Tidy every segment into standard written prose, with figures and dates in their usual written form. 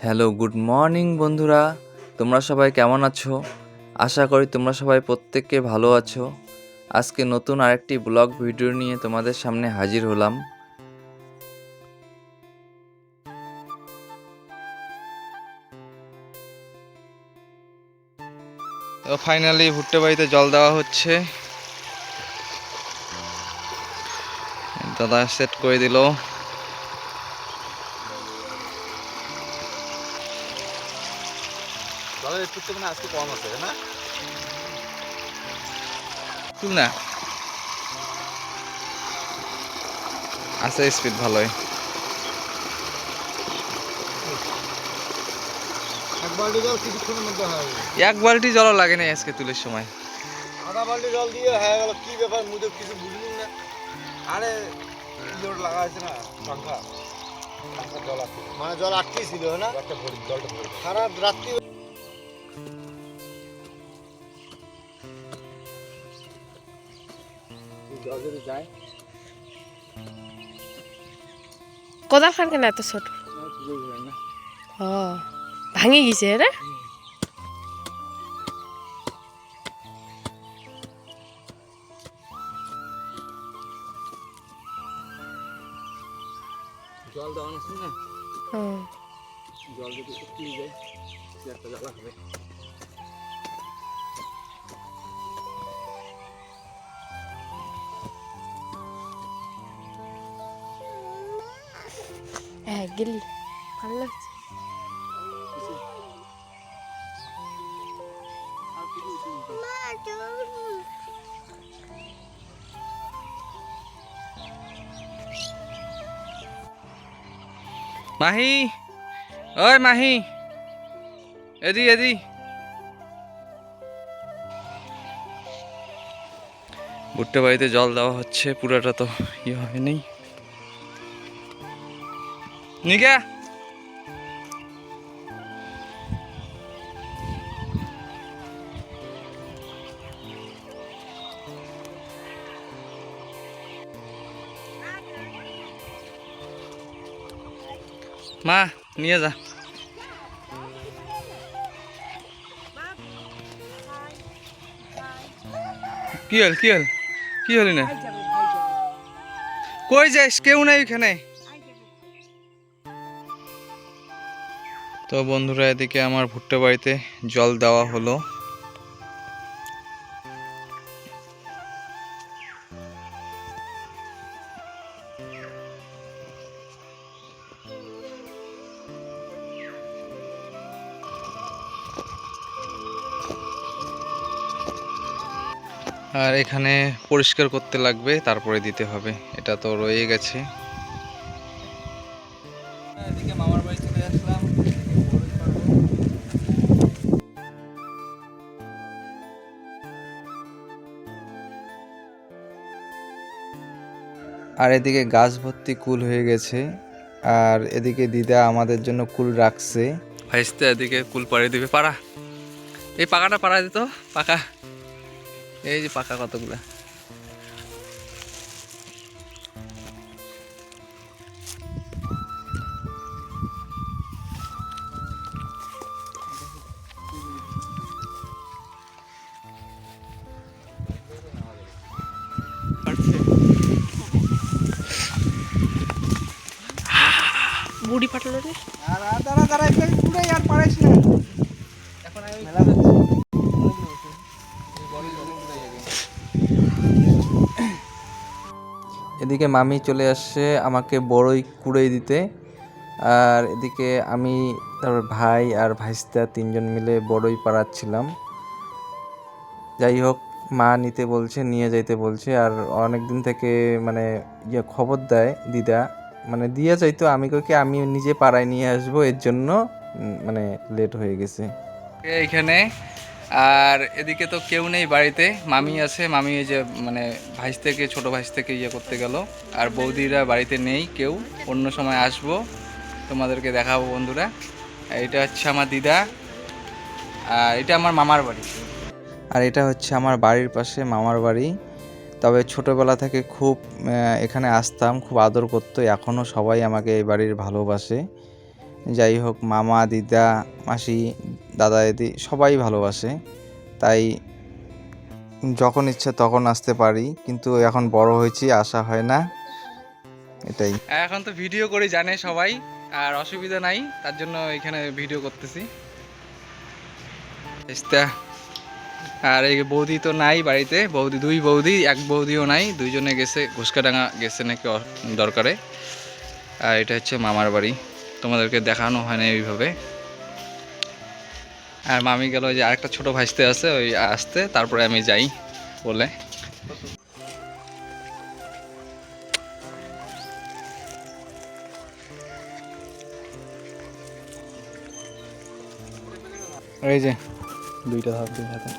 Hello, good morning বন্ধুরা। তোমরা সবাই কেমন আছো? আশা করি তোমরা সবাই প্রত্যেকে ভালো আছো। আজকে নতুন আরেকটি ব্লগ ভিডিও নিয়ে তোমাদের সামনে হাজির হলাম। তো ফাইনালি ভুট্টা বাড়িতে জল দেওয়া হচ্ছে। দাদা সেট করে দিল। আজকে কম আছে না? তুল না, আছে স্পিড ভালোই। এক বালতি জল লাগে না আজকে তুলের সময়। আধা বালতি জল দিয়ে হয়ে গেল। কি ব্যাপার মুদে কিছু বুঝলি না? আরে জোর লাগা আছে না পাঙ্খা, জল আসছে মানে জল আটকেই ছিল না, জলটা ভরে সারা রাত্রি। জল যদি যায় কোদাল খান কেন এত ছোট? ও ভাঙি গেছে রে। জল দেওয়া আছে না, জল যদি উঠলে যায় একটা জ্বালা হবে। হ্যাঁ গেলি ভালো লাগছে। মাহি, ওই মাহি, এদি এদি। ভুট্টা বাড়িতে জল দেওয়া হচ্ছে, পুরাটা তো ইয়ে হয়নি। নিগা মা নিয়ে যা। কি হল কি হল কি হলি না? কই যাস? কেউ নাই এখানে। তো বন্ধুরা, এদিকে আমার ভুট্টা বাড়িতে জল দেওয়া হলো। আর এখানে পরিষ্কার করতে লাগবে, তারপরে দিতে হবে। এটা তো রয়ে গেছে। এদিকে মামার বাড়ি চলে আসলাম। আর এদিকে গাছ ভর্তি কুল হয়ে গেছে। আর এদিকে দিদা আমাদের জন্য কুল রাখছে। ভাইস্তে এদিকে কুল পাড়িয়ে দিবে। পাড়া, এই পাকাটা পাড়া দিত। পাকা, এই যে পাকা কতগুলা। বুড়ি ফাটলো রে। আর দাঁড়া দাঁড়া একটু পুরো আর পারাইস না। এখন আমি মেলা যাচ্ছি। এদিকে মামি চলে আসছে আমাকে বড়ই কুড়াই দিতে। আর এদিকে আমি, তারপর ভাই আর ভাইস্তা তিনজন মিলে বড়ই পাড়াচ্ছিলাম। যাই হোক, মা নিতে বলছে, নিয়ে যাইতে বলছে। আর অনেক দিন থেকে মানে খবর দেয় দিদা, মানে দিয়ে যাইতো। আমি কইকে আমি নিজে পাড়ায় নিয়ে আসবো, এর জন্য মানে লেট হয়ে গেছে এইখানে। আর এদিকে তো কেউ নেই বাড়িতে, মামি আছে। মামি এই যে মানে ভাইস থেকে, ছোট ভাইস থেকে করতে গেল। আর বৌদিরা বাড়িতে নেই কেউ, অন্য সময় আসবো, তোমাদেরকে দেখাবো বন্ধুরা। এটা হচ্ছে আমার দিদা, আর এটা আমার মামার বাড়ি। আর এটা হচ্ছে আমার বাড়ির পাশে মামার বাড়ি। তবে ছোটোবেলা থেকে খুব এখানে আসতাম, খুব আদর করতো। এখনও সবাই আমাকে এই বাড়ির ভালোবাসে। যাই হোক, মামা, দিদা, মাসি, দাদা, দিদি সবাই ভালোবাসে। তাই যখন ইচ্ছে তখন আসতে পারি, কিন্তু এখন বড় হয়েছি, আসা হয় না, এটাই। এখন তো ভিডিও করি জানে সবাই, আর অসুবিধা নাই, তার জন্য এখানে ভিডিও করতেছি। আর এই বৌদি তো নাই বাড়িতে, বৌদি, দুই বৌদি, এক বৌদিও নাই, দুইজনে গেছে ঘুসকাডাঙ্গা গেছে নাকি দরকারে। আর এটা হচ্ছে মামার বাড়ি, তোমাদেরকে দেখানো হয় না এইভাবে। আর মামি গেল, যে আরেকটা ছোট ভাইস্তে আছে, ওই আসতে, তারপরে আমি যাই বলে। এই যে দুইটা ধাপ, দুই হাতে।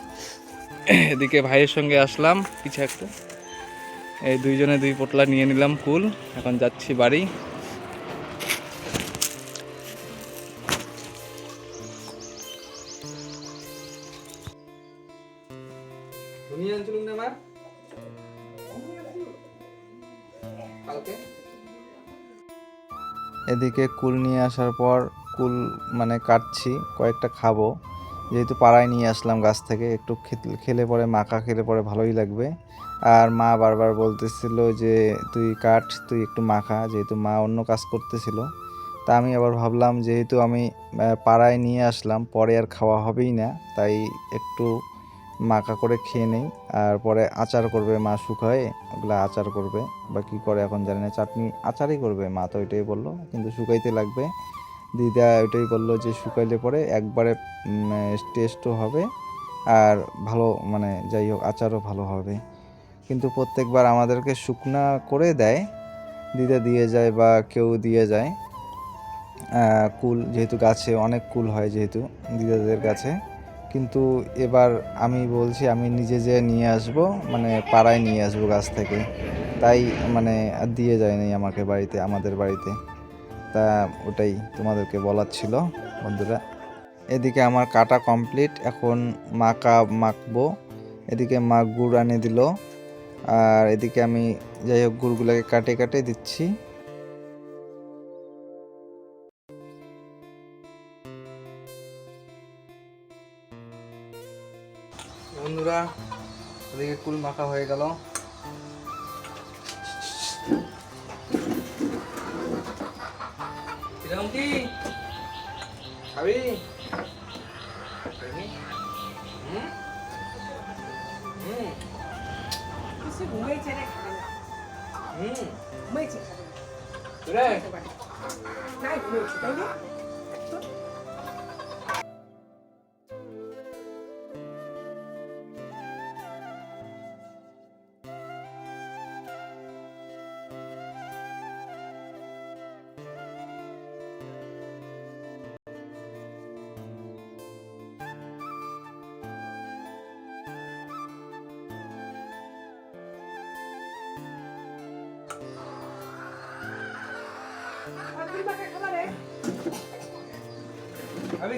এদিকে ভাইয়ের সঙ্গে আসলাম পিছে একটু, এই দুইজনে দুই পোটলা নিয়ে নিলাম কুল, এখন যাচ্ছি বাড়ি। এদিকে কুল নিয়ে আসার পর কুল মানে কাটছি, কয়েকটা খাবো, যেহেতু পাড়ায় নিয়ে আসলাম গাছ থেকে, একটু খেলে পরে, মাখা খেলে পরে ভালোই লাগবে। আর মা বারবার বলতেছিল যে তুই কাট, তুই একটু মাখা, যেহেতু মা অন্য কাজ করতেছিল। তা আমি আবার ভাবলাম যেহেতু আমি পাড়ায় নিয়ে আসলাম, পরে আর খাওয়া হবেই না, তাই একটু মাখা করে খেয়ে নেই। আর পরে আচার করবে মা, শুকায় ওগুলো আচার করবে, বা কী করে এখন জানি না, চাটনি আচারই করবে মা, তো ওইটাই বললো, কিন্তু শুকাইতে লাগবে। দিদা ওইটাই বললো যে শুকাইলে পরে একবারে টেস্টও হবে, আর ভালো, মানে যাই হোক আচারও ভালো হবে। কিন্তু প্রত্যেকবার আমাদেরকে শুকনা করে দেয়, দিদা দিয়ে যায় বা কেউ দিয়ে যায় কুল, যেহেতু গাছে অনেক কুল হয় যেহেতু দিদাদের কাছে। কিন্তু এবার আমি বলছি আমি নিজে যে নিয়ে আসব, মানে পাড়ায় নিয়ে আসবো গাছ থেকে, তাই মানে আর দিয়ে যায়নি আমাকে বাড়িতে, আমাদের বাড়িতে। তা ওটাই তোমাদেরকে বলার ছিল বন্ধুরা। এদিকে আমার কাটা কমপ্লিট, এখন মাখবো। এদিকে মা গুড় আনে দিল, আর এদিকে আমি যাই হোক গুড়গুলোকে কাটে কাটে দিচ্ছি। বন্ধুরা, ওদিকে কুল মাখা হয়ে গেল। কি খাবি?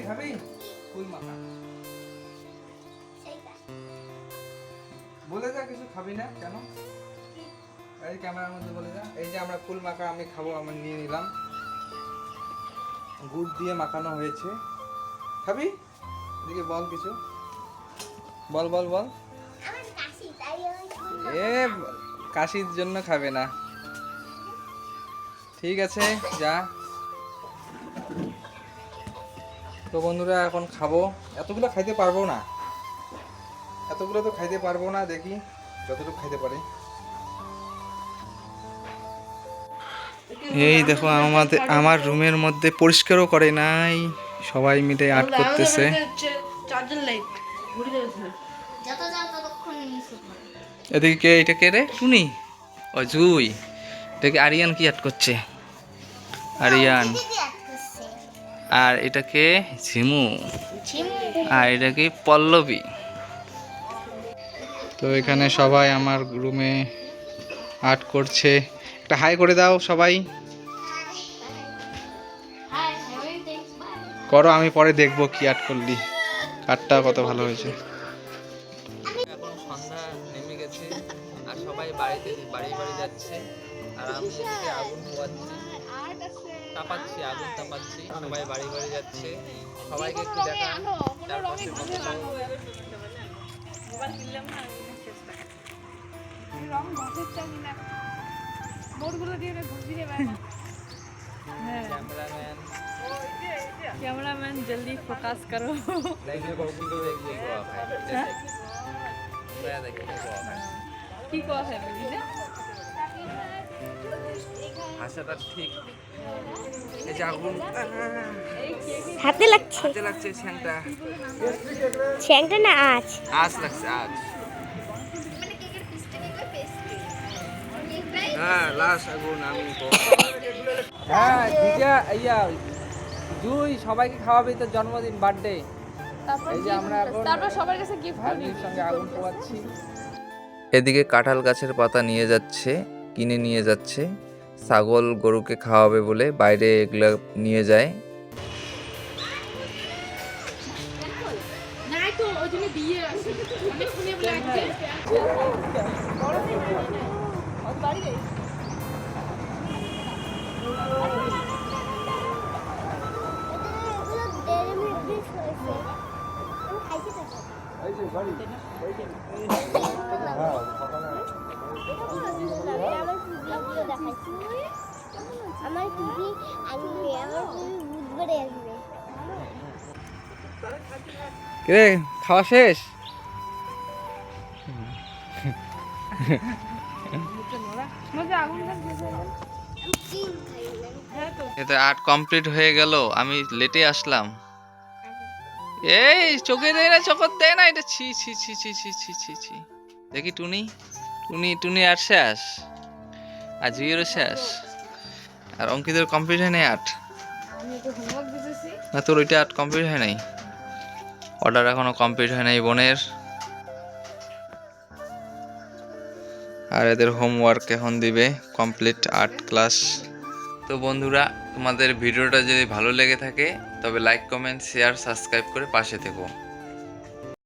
খাবি কুল মাখা? বলে যা কিছু খাবি না কেন, এই ক্যামেরার মধ্যে বলে যা। এই যে আমরা কুল মাখা আমি খাবো, আমরা নিয়ে নিলাম, গুড় দিয়ে মাখানো হয়েছে। খাবি? এদিকে বল কিছু, বল বল বল। এ কাশির জন্য খাবে না, ঠিক আছে যা। তো বন্ধুরা এখন খাবো, এতগুলো খাইতে পারবো না, এতগুলো তো খাইতে পারবো না, দেখি যতটুকু খাইতে পারি। এই দেখো আমার রুমের মধ্যে পরিষ্কারও করে নাই, সবাই মিলে আর্ট করতেছে। এদিকে এটা কে রে? টুনি, ও জুই। এটাকে আরিয়ান কি আর্ট করছে? আরিয়ান। আর এটাকে ঝিমু, আর এটাকে পল্লবী। তো এখানে সবাই আমার রুমে আর্ট করছে, একটা হাই করে দাও সবাই। করো, আমি পরে দেখবো কি আর্ট করলি, আর্টটা কত ভালো হয়েছে। এখন সন্ধ্যা নেমে গেছে, আর সবাই বাড়ি বাড়ি যাচ্ছে, আর আমি এদিকে আগুন পোয়াচ্ছি। তাপাচ্ছি, আগুন তাপাচ্ছি, সবাই বাড়ি বাড়ি যাচ্ছে, সবাইকে একটু দেখা চারপাশে কত कैमरामैन कैमरामैन जल्दी फोकस करो। देखिए देखिए गोवा भाई मैं देखिए गोवा भाई কি কোয়া है বুঝলে? ভাষাটা ঠিক এই যে আগুন হাতে লাগছে হাতে লাগছে শ্যাংটা শ্যাংটা না আজ আজ লাগছে আজ হ্যাঁ লাস্ট আগুন আমি হ্যাঁ জিজা ইয়া জুই সবাইকে খাওয়াবে তো জন্মদিন বার্থডে এই যে আমরা এখন তারপর সবার কাছে গিফট ভাগ্নির সঙ্গে আগুন পোয়াচ্ছি। এদিকে কাঁঠাল গাছের পাতা নিয়ে যাচ্ছে, কিনে নিয়ে যাচ্ছে, ছাগল গরুকে খাওয়াবে বলে বাইরে এগুলো নিয়ে যায়। নাই তো ওই জন্য দিয়ে আসি অনেক শুনে বলে আজকে বড় নেই আর বাড়ি যাই আমার টিভি আসবে আমার টিভি বুধবারে আসবে রে খাওয়া শেষ? মজা আগুন লাগছে হ্যাঁ তো এতে আর্ট কমপ্লিট হয়ে গেল, আমি লেটে আসলাম। এই চোখে দেয় না, চোখত দেয় না, এটা ছি ছি ছি ছি ছি ছি ছি ছি। দেখি টুনি টুনি টুনি আর শেষ, আর জুইয়েরও শেষ, আর অঙ্কিতের কমপ্লিট হয় নাই আর্ট। আমি তো হোমওয়ার্ক দিতেছি না তোর ওইটা আর্ট কমপ্লিট হয় নাই, অর্ডার এখনো কমপ্লিট হয় নাই বোনের। আর এদের হোমওয়ার্ক এখন দিবে, কমপ্লিট আর্ট ক্লাস। তো বন্ধুরা, তোমাদের ভিডিওটা যদি ভালো লেগে থাকে তবে লাইক কমেন্ট শেয়ার সাবস্ক্রাইব করে পাশে থেকো।